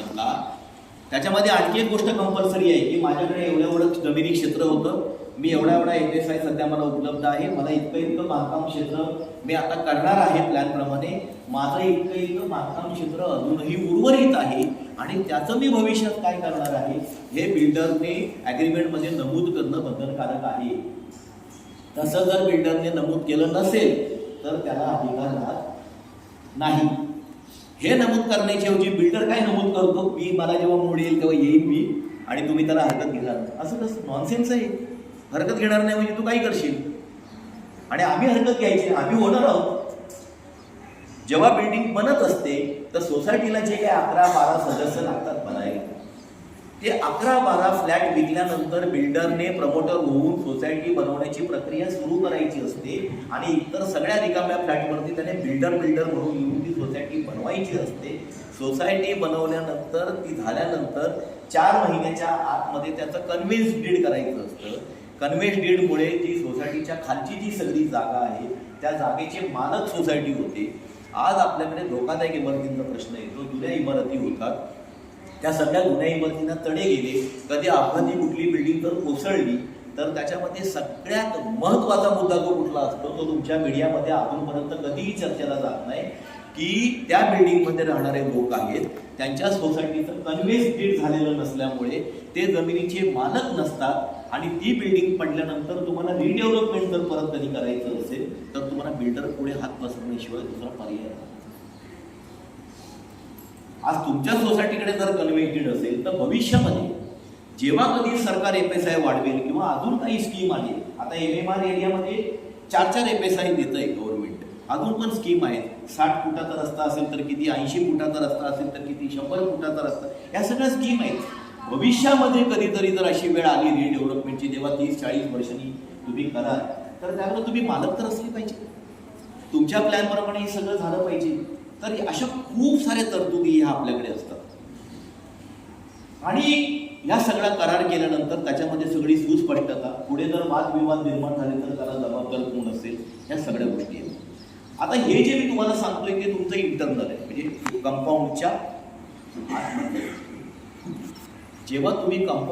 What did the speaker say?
मधला, त्याच्यामध्ये आणखी एक गोष्ट कंपल्सरी आहे की माझ्याकडे एवढं जमिनी क्षेत्र होतं, मी एवढा FSI सध्या मला उपलब्ध आहे, मला इतकं बांधकाम क्षेत्र मी आता करणार आहे प्लॅनप्रमाणे, माझं इतकं बांधकाम क्षेत्र अजूनही उर्वरित आहे आणि त्याचं मी भविष्यात काय करणार आहे हे बिल्डरने ॲग्रीमेंटमध्ये नमूद करणं बंधनकारक आहे. तसं जर बिल्डरने नमूद केलं नसेल तर त्याला अधिकार राहत नाही. हे नमूद करण्याची ऐवजी बिल्डर काय नमूद करतो, मला जेव्हा मूड येईल तेव्हा येईल मी आणि तुम्ही त्याला हरकत घेणार, असं कसं नॉनसेन्स आहे. हरकत घेणार नाही म्हणजे तू काही करशील आणि आम्ही हरकत घ्यायची, आम्ही होणार आहोत. जेव्हा बिल्डिंग बनत असते तर सोसायटीला जे काही 11-12 सदस्य लागतात बनायला, ते 11-12 फ्लॅट विकल्यानंतर बिल्डरने प्रमोटर होऊन सोसायटी बनवण्याची प्रक्रिया सुरू करायची असते आणि इतर सगळ्या रिकाम्या फ्लॅटवरती त्याने बिल्डर म्हणून येऊन ती सोसायटी बनवायची असते. सोसायटी बनवल्यानंतर ती झाल्यानंतर 4 महिन्याच्या आतमध्ये त्याचं कन्व्हेन्स डीड करायचं असतं. कन्व्हेन्स डीडमुळे ती सोसायटीच्या खालची जी सगळी जागा आहे त्या जागेचे मालक सोसायटी होते. आज आपल्याकडे धोकादायक इमारतींचा प्रश्न येतो, जुन्या इमारती होतात, त्या सगळ्या जुन्या इमारतींना तडे गेले, कधी अपघाती कुठली बिल्डिंग जर कोसळली तर त्याच्यामध्ये सगळ्यात महत्त्वाचा मुद्दा जो कुठला असतो तो तुमच्या मीडियामध्ये अजूनपर्यंत कधीही चर्चेला जात नाही की त्या बिल्डिंगमध्ये राहणारे लोक आहेत, त्यांच्या सोसायटीचं कन्व्हेन्स डीड झालेलं नसल्यामुळे ते जमिनीचे मालक नसतात आणि ती बिल्डिंग पडल्यानंतर तुम्हाला रिडेव्हलपमेंट जर परत कधी करायचं असेल तर तुम्हाला बिल्डर पुढे हात पसरण्याशिवाय दुसरा पर्याय नाही. आज तुमच्या सोसायटीकडे जर कन्व्हेन्स डीड असेल तर भविष्यामध्ये जेव्हा कधी सरकार FSI वाढवेल किंवा अजून काही स्कीम आली, आता MMR एरियामध्ये 4 FSI देत आहे गव्हर्नमेंट, अजून पण स्कीम आहेत. 60 फुटाचा रस्ता असेल तर किती, 80 फुटाचा रस्ता असेल तर किती, 100 फुटाचा रस्ता, या सगळ्या स्कीम आहेत. भविष्यामध्ये कधीतरी जर अशी वेळ आली रिडेव्हलपमेंटची, जेव्हा 30-40 वर्षांनी तुम्ही कराल तर त्यामुळे तुम्ही मालक तर असले पाहिजे, तुमच्या प्लॅनप्रमाणे हे सगळं झालं पाहिजे. तर अशा खूप साऱ्या तरतुदी ह्या आपल्याकडे असतात आणि या सगळ्या करार केल्यानंतर त्याच्यामध्ये सगळी सुस्पष्टता, पुढे जर वादविवाद निर्माण झाले तर त्याला जबाबदार कोण असेल, ह्या सगळ्या गोष्टी आहेत. आता हे जे मी तुम्हाला सांगतोय ते तुमचं इंटरनल आहे, म्हणजे कंपाऊंडच्या आतमध्ये जेव्हा तुम्ही कंपाऊंड